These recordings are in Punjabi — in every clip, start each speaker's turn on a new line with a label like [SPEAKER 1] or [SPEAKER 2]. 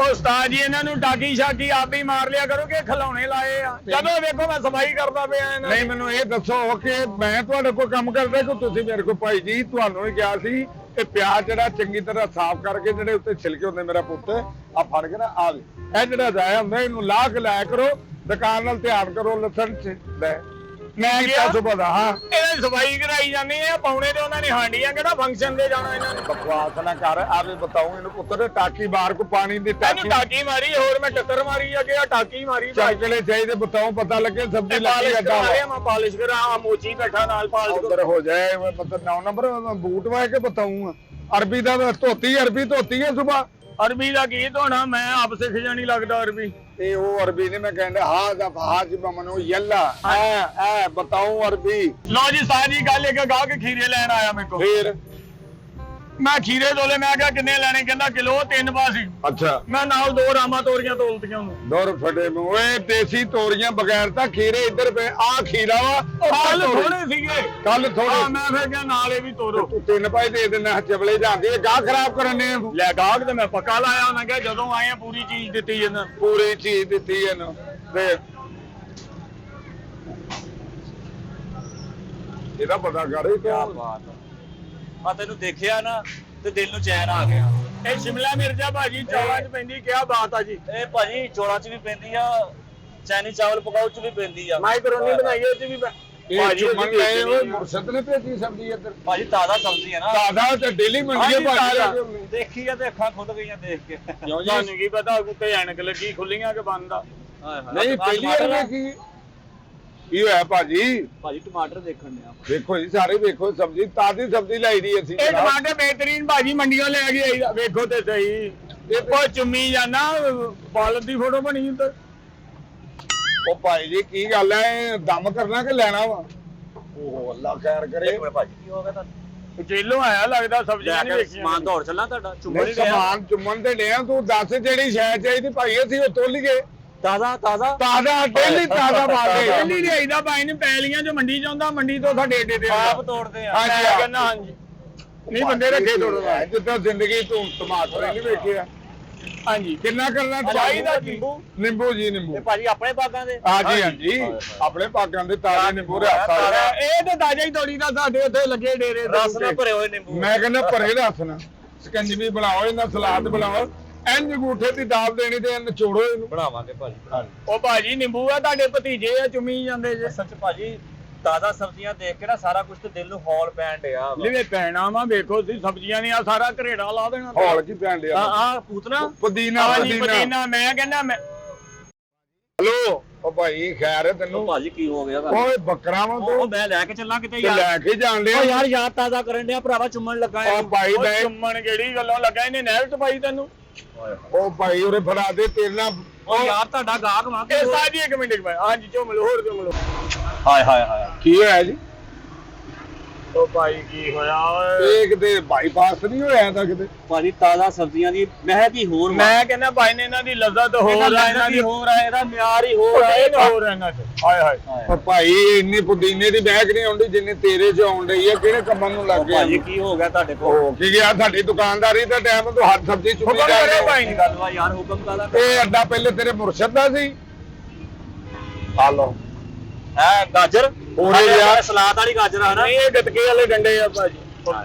[SPEAKER 1] ਉਸਤਾਦ ਜੀ ਇਹਨਾਂ ਨੂੰ ਟਾਕੀ ਸ਼ਾਕੀ ਆਪ ਹੀ ਮਾਰ ਲਿਆ ਕਰੋ ਕਿ ਖਿਲਾਉਣੇ ਲਾਏ ਆ। ਜਦੋਂ ਵੇਖੋ ਮੈਂ ਸਫਾਈ ਕਰਦਾ ਪਿਆ ਇਹਨਾਂ
[SPEAKER 2] ਨਹੀਂ ਮੈਨੂੰ ਇਹ ਦੱਸੋ ਕਿ ਮੈਂ ਤੁਹਾਡੇ ਕੋਲ ਕੰਮ ਕਰਦਾ ਕਿ ਤੁਸੀਂ ਮੇਰੇ ਕੋਲ ਭਾਈ ਜੀ ਤੁਹਾਨੂੰ ਹੀ ਕਿਹਾ ਸੀ ਇਹ ਪਿਆਜ਼ ਜਿਹੜਾ ਚੰਗੀ ਤਰ੍ਹਾਂ ਸਾਫ਼ ਕਰਕੇ ਜਿਹੜੇ ਉੱਤੇ ਛਿਲਕੇ ਹੁੰਦੇ ਮੇਰਾ ਪੁੱਤ ਆ ਫੜ ਕੇ ਨਾ ਆ ਇਹ ਜਿਹੜਾ ਜਾਇਆ ਹੁੰਦਾ ਇਹਨੂੰ ਲਾਹ ਕੇ ਲਾਇਆ ਕਰੋ ਦੁਕਾਨ ਨਾਲ ਧਿਆਨ ਕਰੋ ਲਸਣ ਚ ਲੈ
[SPEAKER 1] ਮੈਂ ਕਿਹਾ
[SPEAKER 2] ਸੁਬਾ ਦਾ ਹਾਂ
[SPEAKER 1] ਇਹਦੀ ਸਫਾਈ ਕਰਾਈ ਜਾਂਦੇ ਆ ਪਾਉਣੇ ਤੇ ਉਹਨਾਂ ਨੇ ਹਾਂਡੀਆਂ ਕਿਹੜਾ ਫੰਕਸ਼ਨ ਦੇ ਜਾਣਾ ਇਹਨਾਂ ਨੇ।
[SPEAKER 2] ਬਕਵਾਸ ਨਾ ਕਰ ਆਵੇ ਬਤਾਉ ਇਹਨੂੰ ਪੁੱਤਰ ਟਾਕੀ ਬਾਹਰ ਕੋ ਪਾਣੀ ਦੀ
[SPEAKER 1] ਇਹਨੂੰ ਟਾਕੀ ਮਾਰੀ ਹੋਰ ਮੈਂ ਟੱਕਰ ਮਾਰੀ ਆ ਕਿ ਆ ਟਾਕੀ ਮਾਰੀ
[SPEAKER 2] ਚੱਕਲੇ ਚਾਹੀਦੇ ਬਤਾਉ ਪਤਾ ਲੱਗੇ ਸਬਜ਼ੀ ਲੱਗੀ ਅੱਡਾ
[SPEAKER 1] ਮੈਂ ਪਾਲਿਸ਼ ਕਰਾਂ ਆ ਮੋਚੀ ਬੈਠਾ ਨਾਲ ਪਾਲਿਸ਼
[SPEAKER 2] ਉਧਰ ਹੋ ਜਾਏ ਮਤਲਬ 9 ਨੰਬਰ ਬੂਟ ਵਾਏ ਕੇ ਬਤਾਉਂ ਅਰਬੀ ਦਾ ਧੋਤੀ ਧੋਤੀ ਹੈ ਸੁਬਾ
[SPEAKER 1] ਅਰਬੀ ਦਾ ਕੀ ਧੋਣਾ ਮੈਂ ਆਪ ਸਿੱਖ ਜਾਣੀ ਲੱਗਦਾ ਅਰਬੀ
[SPEAKER 2] ਤੇ ਉਹ ਅਰਬੀ ਨੇ ਮੈਂ ਕਹਿੰਦਾ ਹਾਜ ਮਮਨੋ ਯੱਲਾ ਐ ਬਤਾਉ ਅਰਬੀ
[SPEAKER 1] ਲੋ ਜੀ ਸਾਜੀ ਗੱਲ ਇੱਕ ਗਾਹ ਕੇ ਖੀਰੇ ਲੈਣ ਆਇਆ ਮੇਰੇ ਕੋਲ
[SPEAKER 2] ਫੇਰ
[SPEAKER 1] ਮੈਂ ਖੀਰੇ ਤੋਲੇ ਮੈਂ ਕਿਹਾ ਕਿੰਨੇ ਲੈਣੇ ਕਹਿੰਦਾ ਕਿਲੋ 3 ਪਾਸੀ
[SPEAKER 2] ਅੱਛਾ
[SPEAKER 1] ਮੈਂ ਨਾਲ 2 ਰਾਮਾ ਤੋਰੀਆਂ ਤੋਲਤੀਆਂ ਉਹਨੂੰ
[SPEAKER 2] ਦੌਰ ਫਟੇ ਓਏ ਦੇਸੀ ਤੋਰੀਆਂ ਬਗੈਰ ਤਾਂ ਖੀਰੇ ਇੱਧਰ ਪਏ ਆ ਖੀਰਾ ਵਾ
[SPEAKER 1] ਕੱਲ ਥੋੜੇ ਸੀਗੇ
[SPEAKER 2] ਕੱਲ ਥੋੜੇ
[SPEAKER 1] ਮੈਂ ਫਿਰ ਕਿਹਾ ਨਾਲ ਇਹ ਵੀ ਤੋਰੋ
[SPEAKER 2] ਤੂੰ 3 ਪਾਈ ਦੇ ਦੇਣਾ ਚਵਲੇ ਜਾਂਦੇ ਗਾਹ ਖਰਾਬ ਕਰਨੇ
[SPEAKER 1] ਲੈ ਗਾਹਕ ਤੇ ਮੈਂ ਪੱਕਾ ਲਾਇਆ ਉਹਨਾਂ ਕਿਹਾ ਜਦੋਂ ਆਏ ਆ ਪੂਰੀ ਚੀਜ਼ ਦਿੱਤੀ ਇਹਨਾਂ
[SPEAKER 2] ਪੂਰੀ ਚੀਜ਼ ਦਿੱਤੀ ਇਹਨੂੰ ਤੇ ਇਹਦਾ ਪਤਾ ਕਰੇ ਕਿਆ
[SPEAKER 3] ਬਾਤ ਆ ਤੈਨੂੰ ਦੇਖਿਆ ਨਾ ਤੇ ਦਿਲ ਨੂੰ ਚੈਨ ਆ ਗਿਆ।
[SPEAKER 1] ਇਹ ਸ਼ਿਮਲਾ ਮਿਰਚਾ ਭਾਜੀ ਚੌਲਾਂ 'ਚ ਪੈਂਦੀ ਕਿਆ ਬਾਤ ਆ ਜੀ।
[SPEAKER 3] ਇਹ ਭਾਜੀ ਚੋਲਾਂ 'ਚ ਵੀ ਪੈਂਦੀ ਆ ਚਾਈਨੀ ਚਾਵਲ ਪਕਾਉ 'ਚ ਵੀ ਪੈਂਦੀ ਆ
[SPEAKER 1] ਮਾਈਕਰੋਨੀ ਬਣਾਈ ਉਹ 'ਚ ਵੀ
[SPEAKER 2] ਇਹ ਚੁੰਮਣ ਲਏ ਓਏ ਮੁਰਸ਼ਦ ਨੇ ਭੇਜੀ ਸਬਜ਼ੀ ਇੱਧਰ
[SPEAKER 3] ਭਾਜੀ ਤਾਜ਼ਾ ਸਬਜ਼ੀ ਹੈ ਨਾ
[SPEAKER 2] ਤਾਜ਼ਾ ਤੇ ਡੇਲੀ ਮੰਡੀ ਹੈ ਭਾਜੀ
[SPEAKER 3] ਦੇਖੀ ਆ ਤੇ ਅੱਖਾਂ ਖੁੱਲ ਗਈਆਂ ਦੇਖ ਕੇ
[SPEAKER 2] ਕਿਉਂ ਜੀ
[SPEAKER 1] ਤੁਹਾਨੂੰ ਕੀ ਪਤਾ ਕੁੱਤੇ ਐਨਕ ਲੱਗੀ ਖੁੱਲੀਆਂ ਕਿ ਬੰਦ ਆ।
[SPEAKER 2] ਨਹੀਂ ਪਹਿਲੀ ਵਾਰ ਵੇਖੀ ਕੀ ਹੋਇਆ ਭਾਜੀ
[SPEAKER 3] ਭਾਜੀ ਟਮਾਟਰ ਦੇਖਣ ਨੇ ਆ
[SPEAKER 2] ਵੇਖੋ ਜੀ ਸਾਰੇ ਵੇਖੋ ਸਬਜ਼ੀ ਤਾਜ਼ੀ ਸਬਜ਼ੀ ਲਾਈ ਦੀ ਅਸੀਂ
[SPEAKER 1] ਇਹ ਟਮਾਟਰ ਬਿਹਤਰੀਨ ਭਾਜੀ ਮੰਡੀਆਂ ਲੈ ਕੇ ਆਈਦਾ ਵੇਖੋ ਤੇ ਸਹੀ ਉਹ ਚੁੰਮੀ ਜਾਂਦਾ ਬਾਲਦ ਦੀ ਫੋਟੋ ਬਣੀ ਉੱਤੇ।
[SPEAKER 2] ਉਹ ਭਾਈ ਜੀ ਕੀ ਗੱਲ ਹੈ ਦਮ ਕਰਨਾ ਕਿ ਲੈਣਾ ਵਾ ਉਹ ਅੱਲਾ ਖੈਰ ਕਰੇ
[SPEAKER 3] ਭਾਜੀ ਕੀ ਹੋ ਗਿਆ ਤੁਹਾਨੂੰ
[SPEAKER 1] ਜੇਲੋਂ ਆਇਆ ਲੱਗਦਾ ਸਬਜ਼ੀਆਂ ਨਹੀਂ ਵੇਖੀਆਂ
[SPEAKER 3] ਸਮਾਨ ਦੌੜ ਚੱਲਾਂ ਤੁਹਾਡਾ ਚੁੰਮਣ
[SPEAKER 2] ਨਹੀਂ ਸਮਾਨ ਚੁੰਮਣ ਤੇ ਲਿਆ ਤੂੰ ਦੱਸ ਜਿਹੜੀ ਸ਼ੈ ਚਾਹੀਦੀ ਭਾਈ ਅਸੀਂ ਉਹ ਤੋਲੀਏ
[SPEAKER 3] ਤਾਜ਼ਾ ਤਾਜ਼ਾ
[SPEAKER 2] ਤਾਜ਼ਾ ਡੇਲੀ ਤਾਜ਼ਾ ਬਾਗੇ
[SPEAKER 1] ਦਿੱਲੀ ਦੇ ਆਈਦਾ ਭਾਈ ਨੇ ਪੈਲੀਆਂ 'ਚ ਮੰਡੀ ਜਾਂਦਾ ਮੰਡੀ ਤੋਂ ਸਾਡੇ ਏਡੇ ਦੇ
[SPEAKER 3] ਆਪ ਤੋੜਦੇ ਆ
[SPEAKER 2] ਹਾਂਜੀ
[SPEAKER 1] ਮੈਂ ਕਹਿੰਦਾ ਹਾਂਜੀ ਨਹੀਂ ਬੰਦੇ ਰੱਖੇ ਤੋੜਦਾ
[SPEAKER 2] ਜਿੱਦਾਂ ਜ਼ਿੰਦਗੀ ਤੂੰ ਟਮਾਟਰ ਨਹੀਂ ਵੇਖਿਆ
[SPEAKER 1] ਹਾਂਜੀ
[SPEAKER 2] ਕਿੰਨਾ ਕਰਨਾ
[SPEAKER 1] ਚਾਹੀਦਾ
[SPEAKER 2] ਨਿੰਬੂ ਜੀ ਨਿੰਬੂ
[SPEAKER 3] ਤੇ ਭਾਜੀ ਆਪਣੇ ਬਾਗਾਂ ਦੇ
[SPEAKER 2] ਹਾਂਜੀ ਹਾਂਜੀ ਆਪਣੇ ਪਾਕਾਂ ਦੇ ਤਾਜ਼ੇ ਨਿੰਬੂ ਰੱਖਾ
[SPEAKER 1] ਇਹ ਤਾਂ ਤਾਜ਼ਾ ਹੀ ਤੋੜੀ ਦਾ ਸਾਡੇ ਉੱਥੇ ਲੱਗੇ ਡੇਰੇ ਦੇ
[SPEAKER 3] ਰਸ ਨਾਲ ਭਰੇ ਹੋਏ ਨਿੰਬੂ
[SPEAKER 2] ਮੈਂ ਕਹਿੰਦਾ ਭਰੇ ਰਸ ਨਾ ਸਕੰਜਵੀ ਬਣਾਓ ਇਹਨਾਂ ਸਲਾਦ ਬਣਾਓ ਇੰਜ ਅੰਗੂਠੇ ਦੀ ਦਾਲ ਦੇਣੀ ਤੇ ਨਿਚੋੜੋ ਇਹਨੂੰ
[SPEAKER 3] ਬਣਾਵਾਂਗੇ ਭਾਜੀ
[SPEAKER 1] ਉਹ ਭਾਜੀ ਨਿੰਬੂ ਆ ਤੁਹਾਡੇ ਭਤੀਜੇ ਆ ਚੁੰਮੀ ਜਾਂਦੇ ਜੇ
[SPEAKER 3] ਸੱਚ ਭਾਜੀ ਤਾਜ਼ਾ ਸਬਜ਼ੀਆਂ ਦੇਖ ਕੇ ਨਾ ਸਾਰਾ ਕੁਝ ਤੇ ਦਿਲ ਨੂੰ ਹੌਲ ਪੈਣ ਡਿਆ ਵਾ
[SPEAKER 1] ਲਿਵੇ ਪੈਣਾ ਵਾ ਵੇਖੋ ਤੁਸੀਂ ਸਬਜ਼ੀਆਂ ਨੇ ਆ ਸਾਰਾ ਘਰੇੜਾ ਲਾ ਦੇਣਾ
[SPEAKER 2] ਹੌਲ ਕੀ ਪੈਣ ਡਿਆ
[SPEAKER 3] ਆ ਪੂਤਨਾ
[SPEAKER 2] ਪੁਦੀਨਾ
[SPEAKER 1] ਪੁਦੀਨਾ ਮੈਂ ਕਹਿੰਦਾ ਮੈਂ
[SPEAKER 2] ਹਲੋ ਉਹ ਭਾਈ ਖੈਰ ਹੈ ਤੈਨੂੰ
[SPEAKER 3] ਭਾਜੀ ਕੀ ਹੋ ਗਿਆ
[SPEAKER 2] ਓਏ ਬੱਕਰਾ ਵਾ
[SPEAKER 3] ਉਹ ਮੈਂ ਲੈ ਕੇ ਚੱਲਾਂ ਕਿਤੇ
[SPEAKER 2] ਤੇ
[SPEAKER 3] ਯਾਰ
[SPEAKER 2] ਲੈ ਕੇ ਜਾਣ ਲਿਆ
[SPEAKER 3] ਯਾਰ ਯਾਦ ਤਾਜ਼ਾ ਕਰਨ ਡਿਆ ਭਰਾਵਾ ਚੁੰਮਣ ਲੱਗਾ
[SPEAKER 2] ਉਹ ਭਾਈ
[SPEAKER 1] ਉਹ
[SPEAKER 2] ਦੇ
[SPEAKER 1] ਚੁੰਮਣ ਕਿਹੜੀ ਗੱਲੋਂ ਲੱਗਾ ਇਹਨੇ ਨਹਿਰ ਚ ਪਾਈ ਤੈਨੂੰ
[SPEAKER 2] ਉਹ ਭਾਈ ਉਰੇ ਫੜਾ ਦੇ ਤੇਰੇ ਨਾਲ
[SPEAKER 3] ਉਹ ਯਾਰ ਤੁਹਾਡਾ ਗਾਹਕ ਵਾ
[SPEAKER 1] ਇਹ ਸਾਜੀ ਇੱਕ ਮਿੰਟ ਇੱਕ ਹਾਂਜੀ ਚੁੰਮ ਲਓ ਹੋਰ ਚੁੰਮ ਲਓ
[SPEAKER 3] ਹਾਏ ਹਾਏ ਹਾਏ
[SPEAKER 2] ਕੀ ਹੋਇਆ ਜੀ
[SPEAKER 1] ਉਹ ਭਾਈ ਕੀ ਹੋਇਆ ਓਏ
[SPEAKER 2] ਇਹ ਕਿਤੇ ਬਾਈਪਾਸ ਨਹੀਂ ਹੋਇਆ ਤਾਂ ਕਿਤੇ
[SPEAKER 3] ਭਾਜੀ ਤਾਜ਼ਾ ਸਬਜ਼ੀਆਂ ਦੀ ਮਹਿਕ ਹੀ ਹੋਰ
[SPEAKER 1] ਮੈਂ ਕਹਿੰਦਾ ਭਾਈ ਨੇ ਇਹਨਾਂ ਦੀ ਲੱਜ਼ਤ ਹੋਰ ਆ ਇਹਨਾਂ ਦੀ
[SPEAKER 3] ਹੋਰ ਆ ਇਹਦਾ ਮਿਆਰ ਹੀ ਹੋਰ ਆ
[SPEAKER 1] ਇਹ ਹੋਰ ਆ ਇਹਨਾਂ ਚ ਹਾਏ ਹਾਏ
[SPEAKER 2] ਪਰ ਭਾਈ ਇੰਨੀ ਪੁਦੀਨੇ ਦੀ ਬੈਗ ਨਹੀਂ ਆਉਂਦੀ ਜਿੰਨੀ ਤੇਰੇ 'ਚ ਆਉਣ ਰਹੀ ਹੈ ਕਿਹੜੇ ਕੰਮਾਂ ਨੂੰ ਲੱਗ ਗਿਆ
[SPEAKER 3] ਭਾਜੀ ਕੀ ਹੋ ਗਿਆ ਤੁਹਾਡੇ ਕੋਲ
[SPEAKER 2] ਉਹ ਕੀ ਗਿਆ ਸਾਡੀ ਦੁਕਾਨਦਾਰੀ ਦਾ ਟਾਈਮ ਤੋਂ ਹੱਥ ਸਬਜ਼ੀ ਚੁੱਕੀ
[SPEAKER 1] ਹੁਕਮ
[SPEAKER 2] ਜਾ
[SPEAKER 1] ਕਰਿਓ ਭਾਈ
[SPEAKER 3] ਇਹ ਗੱਲ ਵਾ ਯਾਰ ਹੁਕਮ ਕਾਦਾ
[SPEAKER 2] ਇਹ ਅੱਡਾ ਪਹਿਲੇ ਤੇਰੇ ਮੁਰਸ਼ਦ ਦਾ ਸੀ ਆ ਲਓ
[SPEAKER 3] ਹੈ ਗਾਜਰ
[SPEAKER 2] ਉਹਨੇ ਯਾਰ
[SPEAKER 3] ਸਲਾਦ ਵਾਲੀ ਗਾਜਰ ਆ ਨਾ
[SPEAKER 1] ਇਹ ਗਟਕੇ ਵਾਲੇ ਡੰਡੇ ਆ ਭਾਜੀ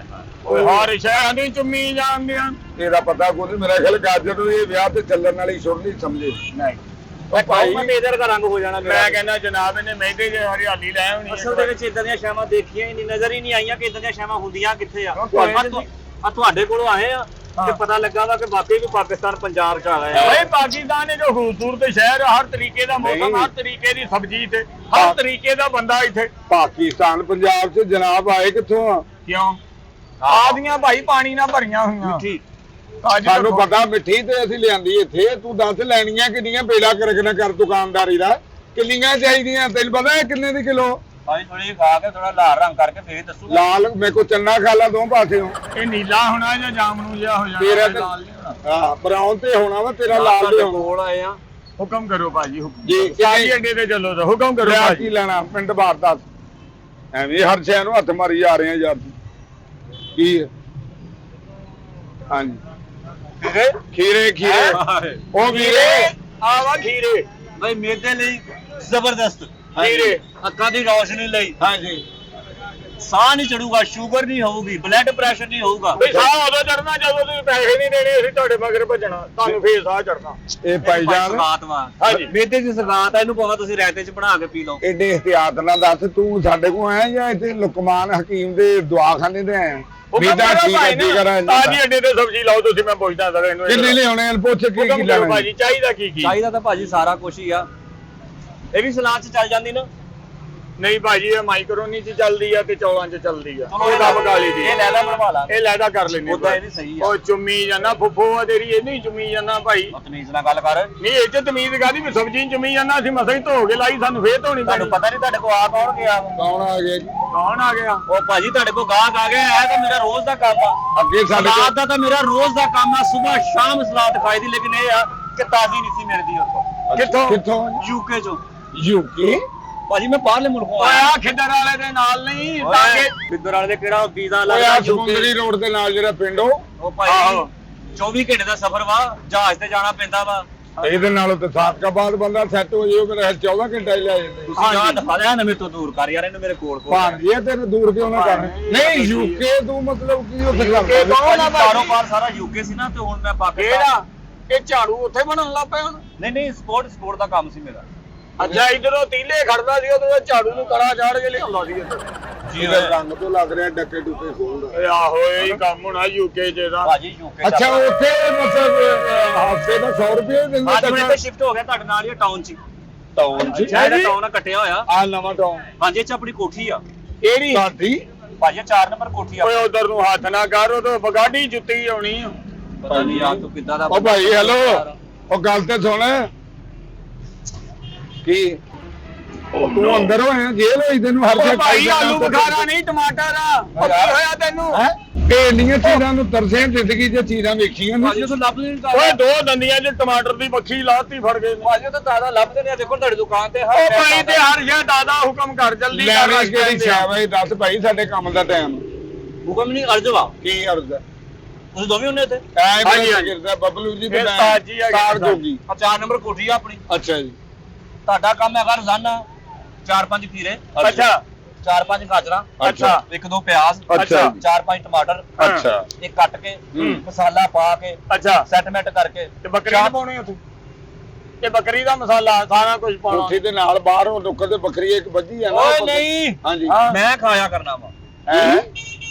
[SPEAKER 1] ਓਏ ਹਰ ਸ਼ਹਿਰਾਂ ਦੀ ਚੁੰਮੀ ਜਾਂਦੀਆਂ
[SPEAKER 2] ਤੇਰਾ ਪਤਾ ਕੋਈ ਨਹੀਂ ਮੇਰਾ ਖਿਆਲ ਗਾਜਰ ਨੂੰ ਇਹ ਵਿਆਹ ਤੇ ਚੱਲਣ ਵਾਲੀ ਸ਼ੁਰ ਨਹੀਂ ਸਮਝੇ
[SPEAKER 1] ਨਹੀਂ
[SPEAKER 3] ਉਹ ਭਾਈ ਮੇਦਰ ਦਾ ਰੰਗ ਹੋ ਜਾਣਾ
[SPEAKER 1] ਮੈਂ ਕਹਿੰਦਾ ਜਨਾਬ ਇਹਨੇ ਮਹਿੰਗੇ ਜਿਹੇ ਹਰਿਆਲੀ ਲੈ ਆਉਣੀ
[SPEAKER 3] ਅਸਲ ਦੇ ਵਿੱਚ ਇਦਾਂ ਦੀਆਂ ਸ਼ਾਮਾਂ ਦੇਖੀਆਂ ਹੀ ਨਹੀਂ ਨਜ਼ਰ ਹੀ ਨਹੀਂ ਆਈਆਂ ਕਿ ਇਦਾਂ ਦੀਆਂ ਸ਼ਾਮਾਂ ਹੁੰਦੀਆਂ ਕਿੱਥੇ ਆ ਆ ਤੁਹਾਡੇ ਕੋਲੋਂ ਆਏ ਆ ਤੇ ਪਤਾ ਲੱਗਾ ਵਾ ਕਿ ਵਾਕਈ ਵੀ ਪਾਕਿਸਤਾਨ ਪੰਜਾਬ ਚ ਆ ਗਏ ਆ
[SPEAKER 1] ਓਏ ਪਾਕਿਸਤਾਨ ਇਹ ਜੋ ਖੂਬਸੂਰਤ ਸ਼ਹਿਰ ਹਰ ਤਰੀਕੇ ਦਾ ਮੌਸਮ ਹਰ ਤਰੀਕੇ ਦੀ ਸਬਜ਼ੀ ਤੇ ਹਰ ਤਰੀਕੇ ਦਾ ਬੰਦਾ ਇੱਥੇ
[SPEAKER 2] ਪਾਕਿਸਤਾਨ ਪੰਜਾਬ 'ਚ ਜਨਾਬ ਆਏ ਕਿੱਥੋਂ ਆ
[SPEAKER 1] ਕਿਉਂ ਆਦੀਆਂ ਭਾਈ ਪਾਣੀ ਨਾਲ ਭਰੀਆਂ ਹੋਈਆਂ
[SPEAKER 3] ਮਿੱਠੀ
[SPEAKER 2] ਸਾਨੂੰ ਪਤਾ ਮਿੱਠੀ ਤੇ ਅਸੀਂ ਲਿਆਂਦੀ ਇੱਥੇ ਤੂੰ ਦੱਸ ਲੈਣੀਆਂ ਕਿੰਨੀਆਂ ਬੇੜਾ ਕਰਕਣਾ ਕਰ ਦੁਕਾਨਦਾਰੀ ਦਾ ਕਿੰਨੀਆਂ ਚਾਹੀਦੀਆਂ ਤੈਨੂੰ ਪਤਾ ਹੈ ਕਿੰਨੇ ਦੀ ਕਿਲੋ
[SPEAKER 3] ਭਾਈ ਥੋੜੀ ਖਾ ਕੇ ਥੋੜਾ ਲਾਲ ਰੰਗ ਕਰਕੇ ਫੇਰ ਦੱਸੂਗਾ
[SPEAKER 2] ਲਾਲ ਮੇਰੇ ਕੋ ਚੰਨਾ ਖਾਲਾ ਦੋ ਪਾਸਿਓਂ
[SPEAKER 1] ਇਹ ਨੀਲਾ ਹੋਣਾ ਜਾਂ ਜਾਮਨੂ ਜਿਹਾ ਹੋ ਜਾਣਾ
[SPEAKER 2] ਤੇਰਾ
[SPEAKER 1] ਲਾਲ ਨਹੀਂ ਹੋਣਾ।
[SPEAKER 2] ਹਾਂ ਬਰਾਊਨ ਤੇ ਹੋਣਾ ਵਾ ਤੇਰਾ ਲਾਲ ਤੇ ਹੋਣਾ
[SPEAKER 3] ਕੋਲ ਆਏ ਆ
[SPEAKER 1] ਹੁਕਮ ਕਰੋ ਭਾਜੀ ਹੁਕਮ
[SPEAKER 2] ਜੀ
[SPEAKER 1] ਸਾਜੀ ਅੱਡੇ ਤੇ ਚੱਲੋ ਤਾਂ ਹੁਕਮ ਕਰੋ
[SPEAKER 2] ਲਿਆ
[SPEAKER 1] ਭਾਜੀ
[SPEAKER 2] ਕੀ ਲੈਣਾ ਪਿੰਡ ਬਾਰ ਦੱਸ ਐਵੇਂ ਹਰ ਸ਼ੈ ਨੂੰ ਹੱਥ ਮਾਰੀ ਜਾ ਰਹੇ ਆ ਯਾਰ ਕੀ ਹੈ? ਹਾਂਜੀ ਖੀਰੇ ਖੀਰੇ ਉਹ ਵੀਰੇ
[SPEAKER 1] ਆਵਾ ਖੀਰੇ
[SPEAKER 3] ਬਈ ਮੇਰੇ ਲਈ ਜ਼ਬਰਦਸਤ
[SPEAKER 1] ਖੀਰੇ
[SPEAKER 3] ਅੱਖਾਂ ਦੀ ਰੌਸ਼ਨੀ ਲਈ
[SPEAKER 2] ਹਾਂਜੀ
[SPEAKER 3] ਸਾਹ ਨਹੀਂ ਚੜੂਗਾ, ਸ਼ੂਗਰ ਨਹੀਂ ਹੋਊਗੀ, ਬਲੱਡ ਪ੍ਰੈਸ਼ਰ ਨਹੀਂ ਹੋਊਗਾ।
[SPEAKER 1] ਵੀ ਸਾਹ ਉਦੋਂ ਚੜਨਾ ਜਦੋਂ ਤੁਸੀਂ ਪੈਸੇ ਨਹੀਂ ਦੇਣੇ, ਅਸੀਂ ਤੁਹਾਡੇ ਮਗਰ ਭੱਜਣਾ, ਤੁਹਾਨੂੰ ਫੇਰ ਸਾਹ ਚੜਨਾ।
[SPEAKER 2] ਇਹ ਭਾਈਜਾਨ
[SPEAKER 3] ਸਗਾਤ ਵਾ
[SPEAKER 1] ਹਾਂਜੀ।
[SPEAKER 3] ਮੇਦੇ ਦੀ ਸਗਾਤ ਆ, ਇਹਨੂੰ ਭਾਵੇਂ ਤੁਸੀਂ ਰਾਇਤੇ 'ਚ ਬਣਾ ਕੇ ਪੀ ਲਓ।
[SPEAKER 2] ਐਡੇ ਇhtiyat ਨਾਲ ਦੱਸ ਤੂੰ ਸਾਡੇ ਕੋਲ ਆਇਆ ਜਾਂ ਇੱਥੇ ਲੁਕਮਾਨ ਹਕੀਮ ਦੇ ਦਵਾਖਾਨੇ ਤੇ ਆਇਆ ਮੇਦਾ ਠੀਕ ਹੈ ਜੀ ਕਰਾਂ
[SPEAKER 1] ਤਾਜੀ ਅੱਡੇ ਤੇ ਸਬਜ਼ੀ ਲਾਓ ਤੁਸੀਂ, ਮੈਂ ਪੁੱਛਦਾ ਸਰ ਇਹਨੂੰ
[SPEAKER 2] ਕਿੰਨੇ ਲਿਆਉਣੇ ਪੁੱਛ ਕੇ ਕੀ ਲੈਣਾ
[SPEAKER 1] ਭਾਜੀ ਚਾਹੀਦਾ ਕੀ
[SPEAKER 3] ਚਾਹੀਦਾ ਤਾਂ ਭਾਜੀ ਸਾਰਾ ਕੁਝ ਹੀ ਆ। ਇਹ ਵੀ ਸਲਾਦ 'ਚ ਚੱਲ ਜਾਂਦੀ ਨਾ।
[SPEAKER 1] ਨਹੀਂ ਭਾਜੀ ਇਹ ਮਾਈਕਰੋਨੀ 'ਚ ਚੱਲਦੀ ਆ ਤੇ ਚੌਲਾਂ 'ਚ ਚੱਲਦੀ ਆ।
[SPEAKER 3] ਚਲੋ
[SPEAKER 1] ਇਹ ਕੰਮ ਗਾਲੀ ਦੀ
[SPEAKER 3] ਇਹ ਲੈਦਾ ਬਣਵਾ ਲਾ,
[SPEAKER 1] ਇਹ ਲੈਦਾ ਕਰ ਲੈਨੇ
[SPEAKER 3] ਉਦਾਂ ਇਹ ਵੀ ਸਹੀ ਆ।
[SPEAKER 1] ਉਹ ਚੁੰਮੀ ਜਾਂਦਾ ਫੁੱਫੋ ਆ ਤੇਰੀ, ਇਹ ਨਹੀਂ ਚੁੰਮੀ ਜਾਂਦਾ ਭਾਈ।
[SPEAKER 3] ਤਮੀਜ਼ ਨਾਲ ਗੱਲ ਕਰ।
[SPEAKER 1] ਨਹੀਂ ਇਹ 'ਚ ਤਮੀਜ਼ ਕਾਦੀ ਵੀ ਸਬਜ਼ੀ ਨੀ ਚੁੰਮੀ ਜਾਂਦਾ, ਅਸੀਂ ਮਸਾਂ ਹੀ ਧੋ ਕੇ ਲਾਈ, ਸਾਨੂੰ ਫੇਰ ਧੋਣੀ ਪੈਣੀ।
[SPEAKER 3] ਤੁਹਾਨੂੰ ਪਤਾ ਨਹੀਂ ਤੁਹਾਡੇ ਕੋਲ ਆ ਕੌਣ ਗਿਆ?
[SPEAKER 2] ਕੌਣ ਆ ਗਿਆ ਜੀ
[SPEAKER 1] ਕੌਣ ਆ ਗਿਆ?
[SPEAKER 3] ਉਹ ਭਾਜੀ ਤੁਹਾਡੇ ਕੋਲ ਗਾਹਕ ਆ ਗਿਆ। ਇਹ ਤਾਂ ਮੇਰਾ ਰੋਜ਼ ਦਾ ਕੰਮ ਆ।
[SPEAKER 2] ਅੱਗੇ ਸਾਡੇ
[SPEAKER 3] ਸਲਾਦ ਦਾ ਤਾਂ ਮੇਰਾ ਰੋਜ਼ ਦਾ ਕੰਮ ਆ। ਸਵੇਰ ਸ਼ਾਮ ਸਲਾਦ ਖਾਈ ਦੀ, ਲੇਕਿਨ ਇਹ ਆ ਕਿ ਤਾਜ਼ੀ ਨਹੀਂ ਸੀ ਮਿਲਦੀ ਉੱਥੋਂ।
[SPEAKER 1] ਕਿੱਥੋਂ?
[SPEAKER 2] ਕਿੱਥੋਂ
[SPEAKER 3] ਯੂਕੇ ਚੋਂ।
[SPEAKER 2] ਯੂਕੇ
[SPEAKER 3] ਭਾਜੀ ਮੈਂ ਬਾਹਰਲੇ ਮੁਲਕੋਂ
[SPEAKER 1] ਓਏ
[SPEAKER 3] ਆਇਆ।
[SPEAKER 1] ਆ ਖਿੱਦਰ ਵਾਲੇ ਦੇ ਨਾਲ ਨਹੀਂ ਤਾਂ ਕਿ
[SPEAKER 3] ਬਿੱਦਰ ਵਾਲੇ ਦੇ ਕਿਹੜਾ ਵੀਜ਼ਾ
[SPEAKER 2] ਓਏ
[SPEAKER 3] ਲੱਗਦਾ
[SPEAKER 2] ਆ
[SPEAKER 3] ਯੂਕੇ।
[SPEAKER 2] ਸਮੁੰਦਰੀ ਰੋਡ ਦੇ ਨਾਲ ਜਿਹੜਾ ਪਿੰਡ ਉਹ
[SPEAKER 3] ਉਹ ਭਾਈ 24 ਘੰਟੇ ਦਾ ਸਫ਼ਰ ਵਾ, ਜਹਾਜ਼ ਤੇ ਜਾਣਾ ਪੈਂਦਾ ਵਾ।
[SPEAKER 2] ਇਹਦੇ ਨਾਲੋਂ ਤੇ ਸਾਦਕਾਬਾਦ ਬੰਦਾ ਸੈੱਟ ਹੋ ਜਾਏ ਮੇਰੇ 14 ਘੰਟੇ ਹੀ ਲੈ ਜਾਂਦੇ
[SPEAKER 3] ਤੁਸੀਂ ਜਹਾਜ਼ ਦਿਖਾ ਲਿਆ ਨਾ, ਮੇਰੇ ਤੋਂ ਦੂਰ ਕਰ ਯਾਰ ਇਹਨੂੰ, ਮੇਰੇ ਕੋਲ
[SPEAKER 2] ਭਾਂਜੀ ਇਹ ਤੈਨੂੰ ਦੂਰ ਕਿਉਂ ਨਾ ਕਰ ਨਹੀਂ ਯੂਕੇ ਤੂੰ ਮਤਲਬ ਕੀ ਉੱਥੇ ਕਰਦਾ
[SPEAKER 1] ਕੌਣ ਆ ਭਾਜੀ?
[SPEAKER 3] ਕਾਰੋਬਾਰ ਸਾਰਾ ਯੂਕੇ ਸੀ ਨਾ, ਤੇ ਹੁਣ ਮੈਂ ਪਾਕਿਸਤਾਨ।
[SPEAKER 1] ਕਿਹੜਾ ਇਹ ਝਾੜੂ ਉੱਥੇ ਬਣਨ ਲੱਗ ਪਿਆ ਹੁਣ?
[SPEAKER 3] ਨਹੀਂ ਸਪੋਰਟ ਦਾ ਕੰਮ ਸੀ ਮੇਰਾ।
[SPEAKER 1] ਅੱਛਾ ਇਧਰੋਂ ਤੀਲੇ ਖੜਦਾ ਸੀ, ਉਦੋਂ ਝਾੜੂ ਨੂੰ ਕੜਾ ਚਾੜ ਕੇ ਲਿਆਉਂਦਾ ਸੀ ਇੱਧਰ।
[SPEAKER 2] ਜਿਹਦੇ ਰੰਗ ਤੋਂ ਲੱਗ ਰਿਹਾ ਡੱਕੇ ਡੁੱਕੇ ਖੋਲਦਾ
[SPEAKER 1] ਏ ਆਹੋ ਇਹ ਕੰਮ ਹੋਣਾ ਯੂਕੇ ਚ ਦਾ।
[SPEAKER 3] ਭਾਜੀ ਯੂਕੇ
[SPEAKER 2] ਅੱਛਾ ਉੱਥੇ ਮਤਲਬ ਹਫ਼ਤੇ ਦਾ 100 ਰੁਪਏ ਦਿੰਦੇ
[SPEAKER 3] ਅੱਜ ਮੈਂ ਇੱਥੇ ਸ਼ਿਫਟ ਹੋ ਗਿਆ ਤੁਹਾਡੇ ਨਾਲ ਹੀ ਟਾਊਨ 'ਚ।
[SPEAKER 2] ਟਾਊਨ ਚ
[SPEAKER 3] ਜਿਹੜਾ ਟਾਊਨ ਆ ਕੱਟਿਆ ਹੋਇਆ।
[SPEAKER 2] ਆ ਨਵਾਂ ਟਾਊਨ
[SPEAKER 3] ਹਾਂਜੀ ਇਹ 'ਚ ਆਪਣੀ ਕੋਠੀ ਆ।
[SPEAKER 1] ਕਿਹੜੀ?
[SPEAKER 2] ਸਾਡੀ
[SPEAKER 3] ਭਾਜੀ 4 ਨੰਬਰ ਕੋਠੀ ਆ।
[SPEAKER 1] ਓਏ ਉਧਰ ਨੂੰ ਹੱਥ ਨਾ ਕਰ, ਉਹ ਤਾਂ ਬਗਾੜੀ ਜੁੱਤੀ ਆਉਣੀ ਆ।
[SPEAKER 3] ਪਤਾ ਨਹੀਂ ਯਾਰ ਤੂੰ ਕਿੱਦਾਂ ਦਾ
[SPEAKER 2] ਉਹ ਭਾਈ ਹੈਲੋ ਉਹ ਗੱਲ ਤੇ ਸੁਣ ਕੀ ਤੂੰ ਅੰਦਰ ਹੋਇਆ ਜੇਲ੍ਹ ਹੋਈ ਤੈਨੂੰ ਹਰ
[SPEAKER 1] ਓ
[SPEAKER 2] ਜਗ੍ਹਾ
[SPEAKER 1] ਭਾਈ ਆਲੂ ਬੁਖਾਰਾ ਨਹੀਂ ਟਮਾਟਰ ਆ। ਕੀ ਹੋਇਆ ਤੈਨੂੰ?
[SPEAKER 2] ਇਹ ਇੰਨੀਆਂ ਚੀਜ਼ਾਂ ਨੂੰ ਤਰਸੇ ਜ਼ਿੰਦਗੀ 'ਚ ਚੀਜ਼ਾਂ ਵੇਖੀਆਂ
[SPEAKER 3] ਭਾਜੀ
[SPEAKER 2] ਨੇ
[SPEAKER 3] ਤੂੰ ਲੱਭ ਨਹੀਂ
[SPEAKER 1] ਓਏ ਦੋ ਦੰਦੀਆਂ 'ਚ ਟਮਾਟਰ ਦੀ ਮੱਖੀ ਲਾਤੀ ਫੜ ਗਏ।
[SPEAKER 3] ਭਾਜੀ ਤਾਂ ਦਾਦਾ ਲੱਭਦੇ ਨੇ। ਦੇਖੋ ਤੁਹਾਡੀ ਦੁਕਾਨ ਤੇ
[SPEAKER 1] ਓ ਭਾਈ ਤੇ ਹਰ ਸ਼ੈ ਦਾਦਾ ਹੁਕਮ ਕਰ ਜਲਦੀ ਕਰ।
[SPEAKER 2] ਲੈਣੀ ਕਿਹੜੀ ਛਾਵੇ ਦੱਸ ਭਾਈ ਸਾਡੇ ਕੰਮ ਦਾ ਟਾਈਮ
[SPEAKER 3] ਹੁਕਮ ਨਹੀਂ ਅਰਜ਼ ਵਾ।
[SPEAKER 2] ਕੀ ਅਰਜ਼ ਹੈ
[SPEAKER 3] ਤੁਸੀਂ ਦੋਵੇਂ ਹੁੰਨੇ ਇੱਥੇ?
[SPEAKER 1] ਹਾਂਜੀ, ਹਾਂਜੀ।
[SPEAKER 2] ਗਿਰਦਾ ਬਬਲੂ ਜੀ ਤੇ
[SPEAKER 1] ਇਹ
[SPEAKER 2] ਮੈਂ
[SPEAKER 1] ਉਸਤਾਦ ਜੀ ਆ ਗਏ
[SPEAKER 2] ਤਾਰ ਜੋਗੀ
[SPEAKER 3] ਆ 4 ਨੰਬਰ ਕੋਠੀ ਆ ਆਪਣੀ।
[SPEAKER 2] ਅੱਛਾ ਜੀ
[SPEAKER 3] ਤੁਹਾਡਾ ਕੰਮ ਹੈਗਾ ਰੋਜ਼ਾਨਾ 4-5 ਖੀਰੇ,
[SPEAKER 1] ਅੱਛਾ
[SPEAKER 3] 4-5 ਗਾਜਰਾਂ,
[SPEAKER 1] ਅੱਛਾ
[SPEAKER 3] 1-2 ਪਿਆਜ਼,
[SPEAKER 2] ਅੱਛਾ
[SPEAKER 3] 4-5 ਟਮਾਟਰ,
[SPEAKER 2] ਅੱਛਾ
[SPEAKER 3] ਇਹ ਕੱਟ ਕੇ ਮਸਾਲਾ ਪਾ ਕੇ
[SPEAKER 1] ਅੱਛਾ
[SPEAKER 3] ਸੈਟਮੈਂਟ ਕਰਕੇ
[SPEAKER 1] ਤੇ ਬੱਕਰੀ ਨੀ ਪਾਉਣੀ ਉੱਥੇ? ਤੇ ਬੱਕਰੀ ਦਾ ਮਸਾਲਾ ਸਾਰਾ ਕੁਝ ਪਾਉਣਾ।
[SPEAKER 2] ਕੋਠੀ ਦੇ ਨਾਲ ਬਾਹਰੋਂ ਨੁੱਕਰ ਤੇ ਬੱਕਰੀ ਇੱਕ ਵੱਜੀ ਆ ਨਾ
[SPEAKER 3] ਓਏ ਨਹੀਂ
[SPEAKER 2] ਹਾਂਜੀ
[SPEAKER 3] ਮੈਂ ਖਾਇਆ ਕਰਨਾ ਵਾ।
[SPEAKER 2] ਹੈਂ?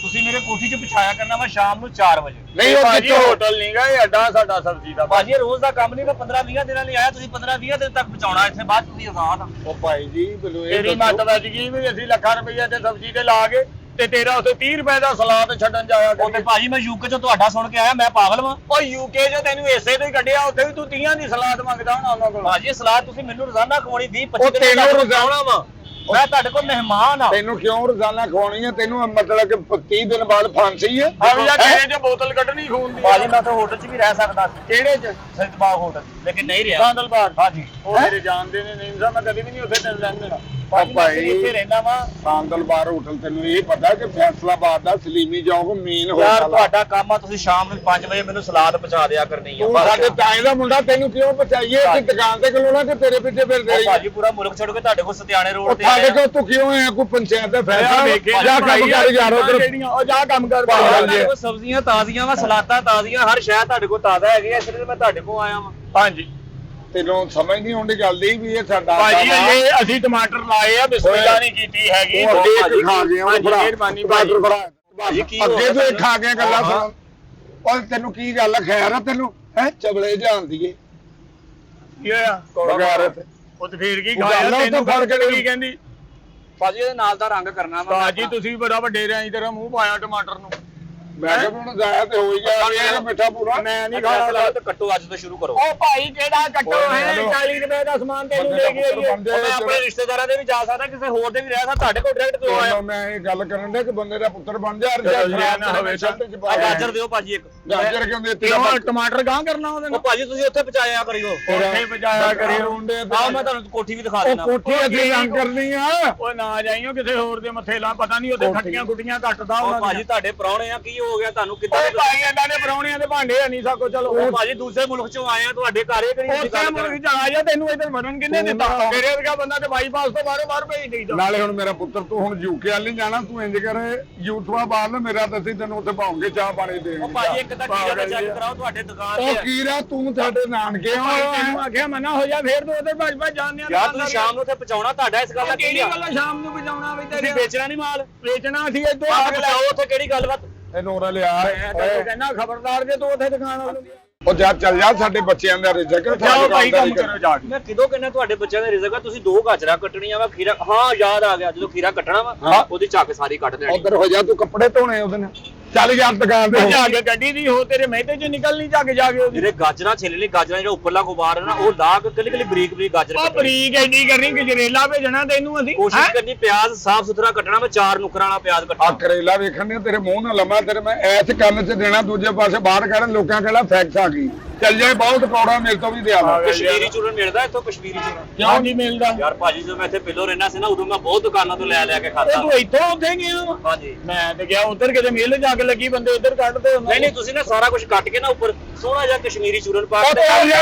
[SPEAKER 3] ਤੁਸੀਂ ਮੇਰੇ ਕੋਠੀ 'ਚ ਬਿਛਾਇਆ ਕਰਨਾ ਵਾ ਸ਼ਾਮ ਨੂੰ 4 ਵਜੇ।
[SPEAKER 2] ਨਹੀਂ ਉਹ
[SPEAKER 1] ਭਾਜੀ
[SPEAKER 2] ਕਿੱਥੋਂ
[SPEAKER 1] ਹੋਟਲ ਨਹੀਂਗਾ, ਇਹ ਅੱਡਾ ਸਾਡਾ ਸਬਜ਼ੀ ਦਾ।
[SPEAKER 3] ਭਾਜੀ ਇਹ ਰੋਜ਼ ਦਾ ਕੰਮ ਨਹੀਂ। ਮੈਂ 15-20 ਦਿਨਾਂ ਲਈ ਆਇਆ, ਤੁਸੀਂ 15-20 ਦਿਨ ਤੱਕ ਪਹੁੰਚਾਉਣਾ ਇੱਥੇ, ਬਾਅਦ 'ਚ ਤੁਸੀਂ ਆਜ਼ਾਦ ਆ।
[SPEAKER 2] ਉਹ ਭਾਈ ਜੀ ਬਲੂ
[SPEAKER 1] ਤੇਰੀ ਮੱਤ ਵੱਜ ਗਈ ਵੀ ਅਸੀਂ ਲੱਖਾਂ ਰੁਪਈਆ ਤੇ ਸਬਜ਼ੀ ਤੇ ਲਾ ਕੇ ਤੇ ਤੇਰਾ ਉੱਥੇ 30 ਰੁਪਏ ਦਾ ਸਲਾਦ ਛੱਡਣ ਜਾਇਆ
[SPEAKER 3] ਉਹ ਤੇ
[SPEAKER 1] ਕਰੀਏ।
[SPEAKER 3] ਭਾਜੀ ਮੈਂ ਯੂਕੇ 'ਚ ਤੁਹਾਡਾ ਸੁਣ ਕੇ ਆਇਆ, ਮੈਂ ਪਾਗਲ ਵਾਂ।
[SPEAKER 1] ਓ ਯੂਕੇ 'ਚ ਤੈਨੂੰ ਇਸੇ ਤੋਂ ਹੀ ਕੱਢਿਆ, ਉੱਥੇ ਵੀ ਤੂੰ 30 ਦੀ ਸਲਾਦ ਮੰਗਦਾ ਹੋਣਾ ਉਹਨਾਂ ਕੋਲ।
[SPEAKER 3] ਭਾਜੀ ਇਹ ਸਲਾਦ ਤੁਸੀਂ ਮੈਨੂੰ ਰੋਜ਼ਾਨਾ ਖਵਾਉਣੀ 20-25
[SPEAKER 2] ਉਹ
[SPEAKER 3] ਦਿਨ
[SPEAKER 2] ਤੈਨੂੰ
[SPEAKER 3] ਤੱਕ
[SPEAKER 2] ਰੋਜ਼ਾਨਾ
[SPEAKER 3] ਵਾ। ਮੈਂ ਤੁਹਾਡੇ ਕੋਲ ਮਹਿਮਾਨ ਆ।
[SPEAKER 2] ਤੈਨੂੰ ਕਿਉਂ ਰੋਜ਼ਾਨਾ ਖਵਾਉਣੀ ਹੈ ਤੈਨੂੰ ਮਤਲਬ ਕਿ 30 ਦਿਨ ਬਾਅਦ ਫਾਂਸੀ ਹੈ
[SPEAKER 1] ਹਾਂ ਜਾਂ ਕਿਸੇ 'ਚ ਬੋਤਲ ਕੱਢਣੀ ਖੂਨ ਦੀ।
[SPEAKER 3] ਭਾਜੀ ਮੈਂ ਤਾਂ ਹੋਟਲ 'ਚ ਵੀ ਰਹਿ ਸਕਦਾ ਸੀ,
[SPEAKER 1] ਕਿਹੜੇ 'ਚ?
[SPEAKER 3] ਸੈਂਟਬਾਗ ਹੋਟਲ, ਲੇਕਿਨ ਨਹੀਂ ਰਿਹਾ।
[SPEAKER 1] ਬਾਂਦਲ ਬਾਗ।
[SPEAKER 3] ਹਾਂਜੀ
[SPEAKER 1] ਉਹ ਮੇਰੇ ਜਾਣਦੇ ਨੇ, ਨਹੀਂ ਤਾਂ ਮੈਂ ਕਦੀ ਵੀ ਨਹੀਂ ਉੱਥੇ ਤੈਨੂੰ ਲੈਣ ਦੇਣਾ।
[SPEAKER 3] ਭਾਜੀ ਮੈਂ ਇੱਥੇ ਰਹਿੰਦਾ ਵਾਂ।
[SPEAKER 2] ਸਾਂਦਲ ਬਾਰ ਹੋਟਲ ਤੈਨੂੰ ਇਹ ਪਤਾ ਕਿ ਫੈਸਲਾਬਾਦ ਦਾ ਸਲੀਮੀ ਚੌਕ ਮੇਨ
[SPEAKER 3] ਯਾਰ
[SPEAKER 2] ਹੋਟਲ ਆ
[SPEAKER 3] ਤੁਹਾਡਾ ਕੰਮ ਆ, ਤੁਸੀਂ ਸ਼ਾਮ ਨੂੰ 5 ਵਜੇ ਮੈਨੂੰ ਸਲਾਦ ਪਹੁੰਚਾ ਦਿਆ ਕਰਨੀ ਆ।
[SPEAKER 2] ਤੂੰ ਸਾਡੇ ਤਾਏ ਦਾ ਮੁੰਡਾ ਤੈਨੂੰ ਕਿਉਂ ਬਚਾਈਏ ਕਿ ਦੁਕਾਨ ਤੇ ਖਲੋਣਾ ਕਿ ਤੇਰੇ ਪਿੱਛੇ ਫਿਰਦੇ
[SPEAKER 3] ਉਹ
[SPEAKER 2] ਰਹੀਏ
[SPEAKER 3] ਭਾਜੀ ਪੂਰਾ ਮੁਲਕ ਛੱਡ ਕੇ ਤੁਹਾਡੇ ਕੋਲ ਸਤਿਆਣੇ ਰੋਡ
[SPEAKER 2] ਉਹ
[SPEAKER 3] ਤੇ
[SPEAKER 2] ਸਾਡੇ
[SPEAKER 3] ਆਇਆ।
[SPEAKER 2] ਕੋਲ ਤੂੰ ਕਿਉਂ ਆਇਆ ਕੋਈ ਪੰਚਾਇਤ ਦਾ
[SPEAKER 1] ਆ
[SPEAKER 2] ਫੈਸਲਾ
[SPEAKER 1] ਵੇਖੇ
[SPEAKER 2] ਜਾ ਕੰਮ ਕਰ ਯਾਰ ਉਧਰ
[SPEAKER 1] ਜਿਹੜੀਆਂ ਉਹ ਜਾ ਕੰਮ ਕਰ
[SPEAKER 2] ਭਾਜੀ।
[SPEAKER 3] ਤੁਹਾਡੇ ਕੋਲ ਸਬਜ਼ੀਆਂ ਤਾਜ਼ੀਆਂ ਵਾ, ਸਲਾਦਾਂ ਤਾਜ਼ੀਆਂ, ਹਰ ਸ਼ੈ ਤੁਹਾਡੇ ਕੋਲ ਤਾਜ਼ਾ ਹੈਗੀ ਆ, ਇਸ ਲਈ ਮੈਂ ਤੁਹਾਡੇ ਕੋਲ ਆਇਆ ਵਾਂ।
[SPEAKER 1] ਹਾਂਜੀ
[SPEAKER 2] ਤੈਨੂੰ ਸਮਝ ਨਹੀਂ ਆਉਂਦੀ ਗੱਲ ਦੀ ਵੀ ਇਹ ਸਾਡਾ
[SPEAKER 1] ਭਾਜੀ
[SPEAKER 2] ਕੰਮ ਆ।
[SPEAKER 1] ਇਹ ਅਸੀਂ ਟਮਾਟਰ ਲਾਏ ਆ, ਬਿਸਮਿਲ੍ਲਾ ਨਹੀਂ ਕੀਤੀ ਹੈਗੀ।
[SPEAKER 2] ਉਹ ਅੱਗੇ ਇੱਕ ਖਾ ਗਏ ਉਹ
[SPEAKER 1] ਹਾਂਜੀ,
[SPEAKER 2] ਭਰਾ
[SPEAKER 1] ਮਿਹਰਬਾਨੀ ਭਾਜੀ।
[SPEAKER 3] ਭਾਜੀ ਕੀ
[SPEAKER 2] ਅੱਗੇ
[SPEAKER 3] ਹੋ
[SPEAKER 2] ਤੋਂ
[SPEAKER 3] ਗਿਆ
[SPEAKER 2] ਇੱਕ ਖਾ ਕੇ ਗੱਲਾਂ ਸੁਣ ਓਏ ਤੈਨੂੰ ਕੀ ਗੱਲ ਖੈਰ ਆ ਤੈਨੂੰ ਹੈ ਚਬਲੇ ਜਾਂਦੀਏ
[SPEAKER 1] ਕੀ ਹੋਇਆ?
[SPEAKER 2] ਬਗੈਰਤ
[SPEAKER 1] ਉਹ ਤੇ ਫੇਰ ਕੀ
[SPEAKER 2] ਉਹ
[SPEAKER 1] ਖਾਇਆ?
[SPEAKER 2] ਗੱਲ ਆ, ਉਹ
[SPEAKER 1] ਤੈਨੂੰ
[SPEAKER 2] ਤਾਂ ਫੜ ਕੇ
[SPEAKER 1] ਕੀ ਕਹਿੰਦੀ?
[SPEAKER 3] ਭਾਜੀ ਇਹਦੇ ਨਾਲ ਦਾ ਰੰਗ ਕਰਨਾ ਵਾ।
[SPEAKER 1] ਭਾਜੀ ਤੁਸੀਂ ਬੜਾ ਵੱਡੇ ਰਿਆਂ ਤੇਰਾ ਮੂੰਹ ਪਾਇਆ ਟਮਾਟਰ ਨੂੰ।
[SPEAKER 2] ਮੈਂ ਕਿਹਾ ਹੁਣ ਜਾਇਆ ਤੇ ਹੋ ਹੀ ਗਿਆ ਇਹ ਮਿੱਠਾ ਪੂਰਾ
[SPEAKER 1] ਮੈਂ ਨਹੀਂ
[SPEAKER 3] ਖਾਣਾ
[SPEAKER 1] ਖਾਣਾ।
[SPEAKER 3] ਤਾਂ ਕੱਟੋ ਅੱਜ ਤੋਂ ਸ਼ੁਰੂ ਕਰੋ।
[SPEAKER 1] ਉਹ ਭਾਈ ਕਿਹੜਾ ਕੱਟੋ
[SPEAKER 2] ਓਏ
[SPEAKER 1] ਹੈ?
[SPEAKER 2] ਹੈਲੋ।
[SPEAKER 1] 40 ਰੁਪਏ ਦਾ ਸਮਾਨ ਤੈਨੂੰ ਲੈ ਕੇ ਆਈਏ।
[SPEAKER 3] ਮੈਂ ਆਪਣੇ ਰਿਸ਼ਤੇਦਾਰਾਂ ਦੇ ਵੀ ਜਾ ਸਕਦਾ, ਕਿਸੇ ਹੋਰ ਦੇ ਵੀ ਰਹਿ ਸਕਦਾ, ਤੁਹਾਡੇ ਕੋਲ ਡਾਇਰੈਕਟ ਕਿਉਂ ਆਇਆ?
[SPEAKER 2] ਮੈਂ ਇਹ ਗੱਲ ਕਰਨ ਦੇ ਕਿ ਬੰਦੇ ਦਾ ਪੁੱਤਰ ਬਣ ਜਾ
[SPEAKER 1] ਨਾ ਹੋਵੇ
[SPEAKER 3] ਆ ਗਾਜਰ ਦਿਓ ਭਾਜੀ ਇੱਕ।
[SPEAKER 2] ਗਾਜਰ ਕਿਉਂ ਦੇਤੀ
[SPEAKER 1] ਕਿਉਂ ਟਮਾਟਰ ਗਾਂ ਕਰਨਾ ਉਹਦੇ
[SPEAKER 3] ਉਹ
[SPEAKER 1] ਨਾਲ?
[SPEAKER 3] ਭਾਜੀ ਤੁਸੀਂ ਉੱਥੇ ਪਹੁੰਚਾਇਆ ਕਰਿਓ।
[SPEAKER 1] ਉੱਥੇ ਪਜਾਇਆ ਕਰਿਓ।
[SPEAKER 3] ਆਹ ਮੈਂ ਤੁਹਾਨੂੰ ਕੋਠੀ ਵੀ ਦਿਖਾ
[SPEAKER 2] ਉਹ
[SPEAKER 3] ਦੇਣਾ।
[SPEAKER 2] ਕੋਠੀ ਅਸੀਂ ਰੰਗ ਕਰਨੀ ਆ
[SPEAKER 1] ਓਏ ਨਾ ਜਾਈਓ ਕਿਸੇ ਹੋਰ ਦੇ ਮੱਥੇ ਲਾ, ਪਤਾ ਨਹੀਂ ਉੱਥੇ ਖੱਟੀਆਂ ਗੁੱਟੀਆਂ ਕੱਟਦਾ
[SPEAKER 3] ਉਹ
[SPEAKER 1] ਉਹਨਾਂ
[SPEAKER 3] ਭਾਜੀ
[SPEAKER 1] ਦੀਆਂ।
[SPEAKER 3] ਤੁਹਾਡੇ ਪ੍ਰਾਹੁਣੇ ਆ, ਕੀ ਹੋ ਗਿਆ ਤੁਹਾਨੂੰ ਕਿੱਦਾਂ
[SPEAKER 1] ਓਏ ਭਾਈ ਇਹਨਾਂ ਦੇ ਪਰੌਣਿਆਂ ਦੇ ਭਾਂਡੇ ਨਹੀਂ ਸਾਕੋ ਚਲੋ
[SPEAKER 3] ਉਹ ਭਾਜੀ ਦੂਸਰੇ ਮੁਲਕ ਚੋਂ ਆਏ ਆ ਤੁਹਾਡੇ ਘਰ ਇਹ ਕਿਹੜੀ
[SPEAKER 1] ਉਸੇ
[SPEAKER 3] ਗੱਲ
[SPEAKER 1] ਮੁਲਕ ਚ ਆ ਜਾ ਤੈਨੂੰ ਇੱਧਰ ਵੜਨ ਕਿੰਨੇ ਦਿੱਤਾ ਮੇਰੇ ਵਰਗਾ ਬੰਦਾ ਤੇ ਬਾਈਪਾਸ ਤੋਂ ਬਾਹਰੋਂ ਭੇਜ ਦੇਈਦਾ
[SPEAKER 2] ਨਾਲੇ ਹੁਣ ਮੇਰਾ ਪੁੱਤਰ ਤੂੰ ਹੁਣ ਯੂਕੇ ਵਾਲ ਨਹੀਂ ਜਾਣਾ ਤੂੰ ਇੰਜ ਕਰ ਯੂਥਵਾ ਬਾਹਰ ਨਾ ਮੇਰਾ ਦੱਸੀ ਤੈਨੂੰ ਉੱਥੇ ਭਾਉਂਗੇ ਚਾਹ ਪਾਣੀ ਦੇਣਗੇ
[SPEAKER 3] ਉਹ ਭਾਜੀ ਇੱਕ ਤਾਂ ਕੀੜਾ ਦਾ ਚੈੱਕ ਕਰਾਓ ਤੁਹਾਡੇ ਦੁਕਾਨ
[SPEAKER 2] ਉਹ
[SPEAKER 3] ਤੇ
[SPEAKER 2] ਕੀਰਾ ਤੂੰ ਸਾਡੇ ਨਾਨਕੇ ਹੋ
[SPEAKER 1] ਤੈਨੂੰ ਆਖਿਆ ਮਨਾ ਹੋ ਜਾ ਫੇਰ ਤੂੰ ਉਹਦੇ ਭੱਜ ਜਾਂਦੇ ਆ
[SPEAKER 3] ਯਾਰ ਤੁਸੀਂ ਸ਼ਾਮ ਨੂੰ ਉੱਥੇ ਪਹੁੰਚਾਉਣਾ ਤੁਹਾਡਾ ਇਸ ਗੱਲ ਦਾ ਕੀ
[SPEAKER 1] ਕਿਹੜੀ
[SPEAKER 3] ਆ
[SPEAKER 1] ਗੱਲ ਸ਼ਾਮ ਨੂੰ ਪਜਾਉਣਾ ਵੀ
[SPEAKER 3] ਤੁਸੀਂ
[SPEAKER 1] ਤੇਰੇ
[SPEAKER 3] ਵੇਚਣਾ ਨਹੀਂ ਮਾਲ
[SPEAKER 1] ਵੇਚਣਾ ਸੀ ਇੱਥੋਂ
[SPEAKER 3] ਆਹ
[SPEAKER 1] ਆਗ ਲੈ
[SPEAKER 3] ਪਹੁੰਚਾਓ ਉੱਥੇ ਕਿਹੜੀ ਗੱਲਬਾਤ
[SPEAKER 2] ਇਹ ਨੋਰਾ ਲਿਆ
[SPEAKER 1] ਮੈਂ ਤੈਨੂੰ ਕਹਿੰਦਾ ਖਬਰਦਾਰ ਜੇ ਤੂੰ ਉੱਥੇ ਦੁਕਾਨ ਵੱਲ
[SPEAKER 2] ਉਹ ਜਾ ਚੱਲ ਜਾ ਸਾਡੇ ਬੱਚਿਆਂ ਦਾ ਰਿਜ਼ਕ
[SPEAKER 1] ਜਾਓ ਭਾਈ ਕੰਮ ਕਰੋ ਜਾ ਕੇ
[SPEAKER 3] ਮੈਂ ਕਿਦੋਂ ਕਹਿੰਦਾ ਤੁਹਾਡੇ ਬੱਚਿਆਂ ਦੇ ਰਿਜ਼ਕ ਆ ਤੁਸੀਂ 2 ਗਾਜਰਾਂ ਕੱਟਣੀਆਂ ਵਾ ਖੀਰਾ ਹਾਂ ਯਾਦ ਆ ਗਿਆ ਜਦੋਂ ਖੀਰਾ ਕੱਟਣਾ ਵਾ
[SPEAKER 2] ਹਾਂ।
[SPEAKER 3] ਉਹਦੀ ਚੱਕ ਸਾਰੀ ਕੱਟ ਦੇਣੀ
[SPEAKER 2] ਉਧਰ ਹੋ ਜਾ ਤੂੰ ਕੱਪੜੇ ਧੋਣੇ ਉਹਦੇ ਨਾਲ ਚੱਲ ਯਾਰ ਦੁਕਾਨ ਤੇ
[SPEAKER 1] ਜਾ ਕੇ ਗੱਡੀ ਦੀ ਹੋ ਤੇਰੇ ਮਹਿਤੇ ਚ ਨਿਕਲ ਨਹੀਂ ਜਾ ਕੇ ਉਹਦੀ
[SPEAKER 3] ਜਿਹੜੇ ਗਾਜਰਾਂ ਛਿੱਲ ਲਈ ਗਾਜਰਾਂ ਜਿਹੜਾ ਉੱਪਰਲਾ ਗੁਬਾਰ ਹੈ ਨਾ ਉਹ ਲਾ ਕੇ ਕੱਲੀ ਬਰੀਕ ਬਰੀਕ ਗਾਜਰ
[SPEAKER 1] ਉਹ
[SPEAKER 3] ਕੱਟਣੀ
[SPEAKER 1] ਬਰੀਕ ਐਡੀ ਕਰਨੀ ਕਿ ਜਰੇਲਾ ਭੇਜਣਾ ਤੈਨੂੰ ਅਸੀਂ
[SPEAKER 3] ਕੋਸ਼ਿਸ਼ ਕਰਨੀ ਪਿਆਜ਼ ਸਾਫ ਸੁਥਰਾ ਕੱਟਣਾ ਮੈਂ 4 ਨੁਕਰਾਂ ਵਾਲਾ ਪਿਆਜ਼
[SPEAKER 2] ਆ
[SPEAKER 3] ਕੱਟਣਾ
[SPEAKER 2] ਕਰੇਲਾ ਵੇਖਣ ਨੇ ਤੇਰੇ ਮੂੰਹ ਨਾਲ ਲੰਮਾ ਤੇਰੇ ਮੈਂ ਐਸ ਕੰਨ 'ਚ ਦੇਣਾ ਦੂਜੇ ਪਾਸੇ ਬਾਹਰ ਕੱਢਣ ਲੋਕਾਂ ਕਹਿੰਦਾ ਫੈਕਸ ਆ ਗਈ ਚੱਲ ਜਾਏ ਬਹੁਤ ਕੌੜਾ ਮੇਰੇ ਤੋਂ ਵੀ ਦਿਆ
[SPEAKER 3] ਕਸ਼ਮੀਰੀ ਚੂਰਨ ਮਿਲਦਾ ਇੱਥੋਂ ਕਸ਼ਮੀਰੀ ਚੂਰਨ
[SPEAKER 1] ਕਿਉਂ ਨਹੀਂ ਮਿਲਦਾ
[SPEAKER 3] ਯਾਰ ਭਾਜੀ ਜਦੋਂ ਮੈਂ ਇੱਥੇ ਪਹਿਲੋਂ ਰਹਿਣਾ ਸੀ ਨਾ ਉਦੋਂ ਮੈਂ ਬਹੁਤ ਦੁਕਾਨਾਂ ਤੋਂ ਲੈ ਕੇ ਖਾਦਾ
[SPEAKER 1] ਤੂੰ ਇੱਥੋਂ ਉੱਥੇ ਗਿਆ ਵਾ?
[SPEAKER 3] ਹਾਂਜੀ
[SPEAKER 1] ਮੈਂ ਤੇ ਗਿਆ ਉਧਰ ਕਿਤੇ ਮਿਲ ਜਾ ਕੇ ਲੱਗੀ ਬੰਦੇ ਇੱਧਰ ਕੱਢਦੇ ਹੁੰਦੇ
[SPEAKER 3] ਨਹੀਂ ਤੁਸੀਂ ਨਾ ਸਾਰਾ ਕੁਝ ਕੱਟ ਕੇ ਨਾ ਉੱਪਰ ਸੋਹਣਾ ਜਿਹਾ ਕਸ਼ਮੀਰੀ ਚੂਰਨ ਪਾ ਕੇ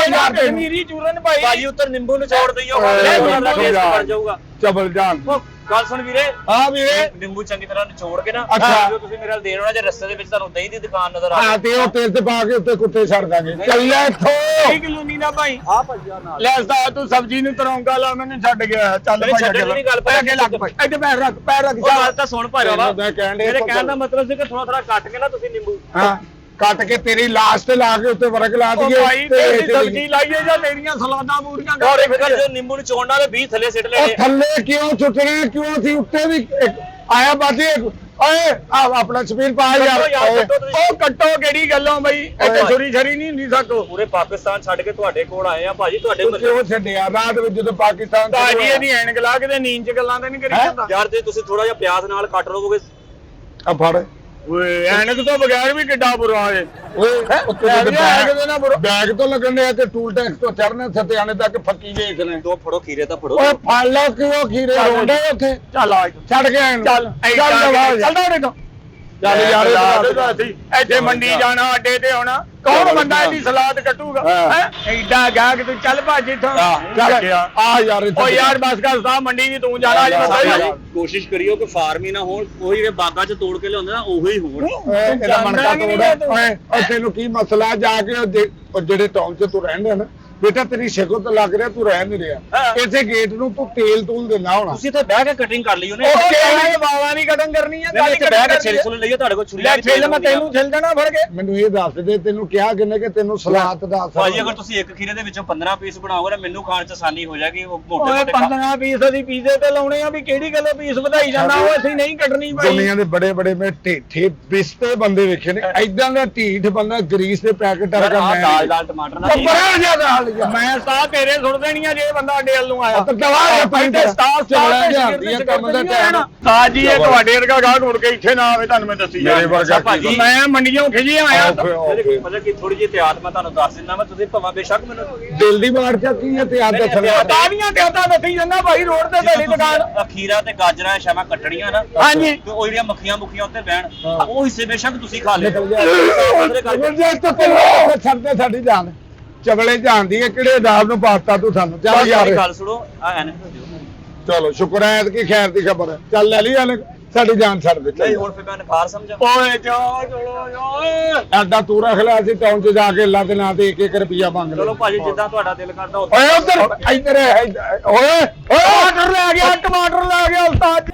[SPEAKER 1] ਕਸ਼ਮੀਰੀ ਚੂਰਨ ਭਾਈ
[SPEAKER 3] ਭਾਜੀ ਉੱਤਰ ਨਿੰਬੂ ਨਿਚੋੜ ਦਈਓ
[SPEAKER 2] ਨਿੰਬੂ
[SPEAKER 3] ਬਣ ਜਾਊਗਾ
[SPEAKER 2] ਚਬਲ ਜਾਨ
[SPEAKER 3] ਗੱਲ ਸੁਣ ਵੀਰੇ
[SPEAKER 2] ਆ ਵੀਰੇ
[SPEAKER 3] ਨਿੰਬੂ ਚੰਗੀ ਤਰ੍ਹਾਂ ਨਿਚੋੜ ਕੇ ਨਾ
[SPEAKER 2] ਅੱਛਾ।
[SPEAKER 3] ਜੋ ਤੁਸੀਂ ਮੇਰੇ ਨਾਲ ਦੇਣ ਹੋਣਾ ਜੇ ਰਸਤੇ ਦੇ ਵਿੱਚ ਤੁਹਾਨੂੰ ਦਹੀਂ ਦੀ ਦੁਕਾਨ ਨਜ਼ਰ ਆ
[SPEAKER 2] ਆ ਤੇ ਉਹ ਤੇਲ ਤੇ ਪਾ ਕੇ ਉੱਤੇ ਕੁੱਤੇ ਛੱਡ ਦਾਂਗੇ ਚੱਲ ਜਾ ਇੱਥੋਂ
[SPEAKER 1] 1 ਕਿਲੋ ਨਹੀਂ ਨਾ ਭਾਈ
[SPEAKER 3] ਆ ਭੱਜਿਆ ਨਾਲ
[SPEAKER 1] ਲੈ ਸਦਾ ਤੂੰ ਸਬਜ਼ੀ ਨੂੰ ਤਰੌਂਕਾ ਲਾ ਮੈਨੂੰ ਛੱਡ ਗਿਆ ਚੱਲ
[SPEAKER 3] ਨਹੀਂ,
[SPEAKER 1] ਭਾਈ
[SPEAKER 3] ਛੱਡਣ ਦੀ ਨਹੀਂ ਗੱਲ, ਭਾਈ,
[SPEAKER 1] ਅੱਗੇ ਲੱਗ ਭਾਈ ਇੱਥੇ ਪੈਰ ਰੱਖ
[SPEAKER 3] ਉਹ ਗੱਲ ਤਾਂ ਸੁਣ ਭਾਈ ਵਾ
[SPEAKER 2] ਮੈਂ ਕਹਿਣ ਡਿਆ
[SPEAKER 3] ਮੇਰੇ
[SPEAKER 2] ਇੱਥੋਂ
[SPEAKER 3] ਕਹਿਣ ਦਾ ਮਤਲਬ ਸੀ ਕਿ ਥੋੜਾ ਥੋੜਾ ਕੱਟ ਕੇ ਨਾ ਤੁਸੀਂ ਨਿੰਬੂ
[SPEAKER 2] ਹਾਂ ਕੱਟ ਕੇ ਤੇਰੀ ਲਾਸ਼ ਤੇ ਲਾ ਕੇ ਉੱਤੇ ਵਰਗ ਲਾ
[SPEAKER 1] ਉਹ
[SPEAKER 2] ਦਈਏ
[SPEAKER 1] ਭਾਈ ਤੇਰੀ ਸਬਜ਼ੀ ਲਾਈਏ ਜਾਂ ਮੇਰੀਆਂ ਸਲਾਦਾਂ ਪੂਰੀਆਂ
[SPEAKER 3] ਔਰ ਇੱਕ ਗੱਲ ਜੋ ਨਿੰਬੂ ਨਿਚੋੜਨ ਵਾਲੇ 20 ਥੱਲੇ ਸਿੱਟ
[SPEAKER 2] ਉਹ
[SPEAKER 3] ਲੈਣੇ
[SPEAKER 2] ਥੱਲੇ ਕਿਉਂ ਚੁੱਕਣੇ ਕਿਉਂ ਸੀ ਉੱਤੇ ਵੀ ਆਇਆ ਬਾਜੀ ਓਏ ਆ ਆਪਣਾ ਸਪੀਡ ਪਾ ਯਾਰ ਓਏ
[SPEAKER 1] ਉਹ ਕੱਟੋ ਕਿਹੜੀ ਗੱਲੋਂ ਬਈ ਇੱਥੇ ਛੁਰੀ ਛਰੀ ਨਹੀਂ ਹੁੰਦੀ ਸਾਕੋ
[SPEAKER 3] ਪੂਰੇ ਪਾਕਿਸਤਾਨ ਛੱਡ ਕੇ ਤੁਹਾਡੇ ਕੋਲ ਆਏ ਆ ਭਾਜੀ ਤੁਹਾਡੇ
[SPEAKER 2] ਤੂੰ ਕਿਉਂ ਛੱਡਿਆ ਰਾਤ ਵਿੱਚ ਜਦੋਂ ਪਾਕਿਸਤਾਨ ਤੋਂ
[SPEAKER 1] ਤਾਜੀ ਇਹਦੀ ਐਨਕ ਲਾ ਕੇ ਤੇ ਨੀਂਦ ਚ ਗੱਲਾਂ ਤੇ ਨਹੀਂ ਕਰੀ ਜਾਂਦਾ
[SPEAKER 3] ਯਾਰ ਜੇ ਤੁਸੀਂ ਥੋੜਾ ਜਿਹਾ ਪਿਆਜ਼ ਨਾਲ ਕੱਟ ਲਓਗੇ
[SPEAKER 2] ਆ ਫੜ
[SPEAKER 1] ਓਏ ਐਨਕ ਤੋਂ ਬਗੈਰ ਵੀ ਕਿੱਡਾ ਬੁਰਾ ਹੈ
[SPEAKER 2] ਓਏ ਉੱਤੇ
[SPEAKER 1] ਹੈਗੇ
[SPEAKER 2] ਬੈਗ
[SPEAKER 1] ਦੇ ਨਾ ਬੁਰਾ
[SPEAKER 2] ਬੈਗ ਤੋਂ ਲੱਗਣੇ ਆ ਤੇ ਟੂਲ ਟੈਕਸ ਤੋਂ ਚੜਨੇ ਸਤਿਆਣੇ ਤੱਕ ਫੱਕੀ ਵੇਚਣੇ
[SPEAKER 3] ਦੋ ਫੜੋ ਖੀਰੇ ਤਾਂ ਫੜੋ
[SPEAKER 2] ਓਏ ਫੜ ਲਓ ਕਿਉਂ ਖੀਰੇ ਰੋਂਡੇ ਉੱਥੇ
[SPEAKER 1] ਚੱਲ ਆ
[SPEAKER 2] ਛੱਡ ਕੇ ਆਏ
[SPEAKER 1] ਚੱਲ ਚੱਲ ਦੌੜੇ ਤੋਂ
[SPEAKER 2] ਚੱਲ ਯਾਰ
[SPEAKER 1] ਇੱਥੇ ਮੰਡੀ ਜਾਣਾ ਅੱਡੇ ਤੇ ਆਉਣਾ ਕੌਣ ਬੰਦਾ ਇਹਦੀ ਸਲਾਦ ਕੱਟੂਗਾ ਹੈ ਐਡਾ ਗਾ ਕਿ ਤੂੰ ਚੱਲ ਭੱਜ ਇੱਥੋਂ
[SPEAKER 2] ਚੱਲ ਆ ਯਾਰ
[SPEAKER 1] ਓ ਯਾਰ ਬਸ ਕਰ ਸਾਹਿਬ ਮੰਡੀ ਵੀ ਤੂੰ ਜਾਣਾ ਅੱਜ ਬੰਦਾ
[SPEAKER 3] ਕੋਸ਼ਿਸ਼ ਕਰਿਓ ਕਿ ਫਾਰਮ ਹੀ ਨਾ ਹੋਣ ਉਹੀ ਜਿਹੜੇ ਬਾਗਾਂ 'ਚ ਤੋੜ ਕੇ ਲਿਆਉਂਦੇ ਨਾ ਉਹੀ ਹੋਣ
[SPEAKER 2] ਇਹਦਾ ਮਣਕਾ ਤੋੜ ਓਏ ਤੈਨੂੰ ਕੀ ਮਸਲਾ ਜਾ ਕੇ ਉਹ ਜਿਹੜੇ ਟਾਊਨ 'ਚ ਤੂੰ ਰਹਿੰਦੇ ਨਾ ਬੇਟਾ ਤੇਰੀ ਸ਼ਕਲ ਤਾਂ ਲੱਗ ਰਿਹਾ ਤੂੰ ਰਹਿ ਨਹੀਂ ਰਿਹਾ ਇਸੇ ਗੇਟ ਨੂੰ ਤੂੰ ਤੇਲ ਤੂਲ ਦੇਣਾ ਹੋਣਾ
[SPEAKER 3] ਤੁਸੀਂ ਇੱਥੇ ਬਹਿ ਕੇ ਕਟਿੰਗ ਕਰ ਲਈ ਉਹਨੇ
[SPEAKER 1] ਉਹ ਵਾਲਾਂ ਦੀ ਕਟਿੰਗ ਕਰਨੀ ਆ
[SPEAKER 3] ਨਹੀਂ ਇੱਥੇ ਬਹਿ ਕੇ ਛਿਲ ਛੁਲ ਲਈਓ ਤੁਹਾਡੇ ਕੋਲ ਛੁਰੀਆਂ
[SPEAKER 1] ਲੈ ਛਿਲ ਮੈਂ ਤੈਨੂੰ ਛਿਲ ਦੇਣਾ ਫੜ ਕੇ
[SPEAKER 2] ਮੈਨੂੰ ਇਹ ਦੱਸ ਦੇ ਤੈਨੂੰ ਕਿਹਾ ਕਿੰਨੇ ਕਿ ਤੈਨੂੰ ਸਲਾਤ ਦਾ ਅਸਰ
[SPEAKER 3] ਭਾਜੀ ਅਗਰ ਤੁਸੀਂ ਇੱਕ ਖੀਰੇ ਦੇ ਵਿੱਚੋਂ 15 ਪੀਸ ਬਣਾਓਗੇ ਨਾ ਮੈਨੂੰ ਖਾਣ 'ਚ ਆਸਾਨੀ ਹੋ ਜਾਏਗੀ ਉਹ ਮੋਟੇ
[SPEAKER 1] ਓਏ
[SPEAKER 3] ਮੋਟੇ
[SPEAKER 1] 15 ਪੀਸ ਦੀ ਪੀਜ਼ੇ ਤੇ ਲਾਉਣੇ ਆ ਵੀ ਕਿਹੜੀ ਗੱਲੋਂ ਪੀਸ ਵਧਾਈ ਜਾਂਦਾ ਉਹ ਅਸੀਂ ਨਹੀਂ ਕੱਢਣੀ ਭਾਈ
[SPEAKER 2] ਦੁਨੀਆ ਦੇ ਬੜੇ ਬੜੇ ਮੈਂ ਢੇਠੇ ਬਿਸਤੇ ਬੰਦੇ ਵੇਖੇ ਨੇ ਐਦਾਂ ਦਾ ਢੀਠ ਬੰਦਾ ਗਰੀਸ ਦੇ ਪੈਕੇਟ ਵਰਗਾ ਮੈਂ
[SPEAKER 3] ਦਾਲ ਦਾਲ ਟਮਾਟਰ ਨਾ
[SPEAKER 2] ਬੜਾ ਜ਼ਿਆਦਾ ਹਾਲ ਗਿਆ
[SPEAKER 1] ਮੈਂ ਸਾਹ ਤੇਰੇ ਸੁੱਟ ਦੇਣੀਆਂ ਜੇ ਬੰਦਾ ਅੱਡੇ ਵੱਲ ਨੂੰ ਆਇਆ
[SPEAKER 2] ਤਾਂ ਦਵਾ ਦੇ ਪੈਂਟ
[SPEAKER 1] ਸਟਾਫ
[SPEAKER 2] ਚਲਾ ਜਾਂਦੀ ਹੈ ਕੰਮ ਦਾ ਟਾਈਮ
[SPEAKER 1] ਤਾਂ ਜੀ ਇਹ ਤੁਹਾਡੇ ਵਰਗਾ ਗਾਹਕ ਮੁੜ ਕੇ ਇੱਥੇ ਨਾ ਆਵੇ ਤੁਹਾਨੂੰ ਮੈਂ ਦੱਸੀ
[SPEAKER 2] ਮੇਰੇ ਵਰਗਾ
[SPEAKER 3] ਭਾਜੀ
[SPEAKER 1] ਮੈਂ ਮੰਡੀਆਂ ਖਿਜੇ ਆਇਆ
[SPEAKER 3] ਮਤਲਬ ਕਿ ਥੋੜੀ ਜਿਹੀ ਇਤਿਹਾਸ ਮੈਂ ਤੁਹਾਨੂੰ ਦੱਸ ਦਿੰਦਾ ਮੈਂ ਤੁਸੀਂ ਭਾਵੇਂ ਬੇਸ਼ੱਕ ਮੈਨੂੰ
[SPEAKER 2] ਦਿਲ ਦੀ ਮਾਰ ਚਾ ਕੀ ਹੈ ਤੇ ਆਦ ਦਾ ਥਲੇ
[SPEAKER 1] ਤਾਵੀਆਂ ਤੇ ਆਤਾ ਦੱਸੀ ਜਾਂਦਾ ਭਾਈ ਰੋਡ ਤੇ ਤੇਰੀ ਦੁਕਾਨ
[SPEAKER 3] ਖੀਰਾ ਤੇ ਗਾਜਰਾਂ ਸ਼ਾਮਾਂ ਕੱਟਣੀਆਂ ਨਾ
[SPEAKER 1] ਹਾਂਜੀ
[SPEAKER 3] ਤੇ ਉਹ ਜਿਹੜੀਆਂ ਮੱਖੀਆਂ ਮੁੱਖੀਆਂ ਉੱਤੇ ਬਹਿਣ ਉਹ ਹਿੱਸੇ ਬੇਸ਼ੱਕ ਤੁਸੀਂ ਖਾ ਲਿਓ
[SPEAKER 2] ਜੇ ਤੂੰ ਛੱਡਦੇ ਸਾਡੀ ਜਾਨ ਚਵਲੇ ਜਾਂਦੀ ਹੈ ਕਿਹੜੇ ਦਾਬ ਨੂੰ ਪਾਤਾ ਤੂੰ ਸਾਨੂੰ ਚੱਲ ਯਾਰ
[SPEAKER 3] ਗੱਲ ਸੁਣੋ ਆ ਐਨ
[SPEAKER 2] ਚਲੋ ਸ਼ੁਕਰ ਹੈ ਕਿ ਖੈਰ ਦੀ ਖਬਰ ਹੈ ਚੱਲ ਲੈ ਲਈ ਐਨ ਸਾਡੀ ਜਾਨ ਛੱਡ ਦੇ
[SPEAKER 3] ਨਹੀਂ ਹੁਣ ਫਿਰ ਮੈਂ ਨਕਾਰ ਸਮਝਾਂ
[SPEAKER 1] ਓਏ ਜਾ ਚਲੋ ਓਏ
[SPEAKER 2] ਐਡਾ ਤੂੰ ਰੱਖ ਲਿਆ ਸੀ ਟਾਊਨ 'ਚ ਜਾ ਕੇ ਅੱਲਾ ਦੇ ਨਾਂ ਤੇ 1-1 ਰੁਪਿਆ ਮੰਗ ਲੈ
[SPEAKER 3] ਚਲੋ ਭਾਜੀ ਜਿੱਦਾਂ ਤੁਹਾਡਾ ਦਿਲ ਕਰਦਾ
[SPEAKER 2] ਓਏ ਉਧਰ ਇੱਧਰ ਓਏ
[SPEAKER 1] ਟਮਾਟਰ ਲੈ ਗਿਆ ਉਸਤਾਦ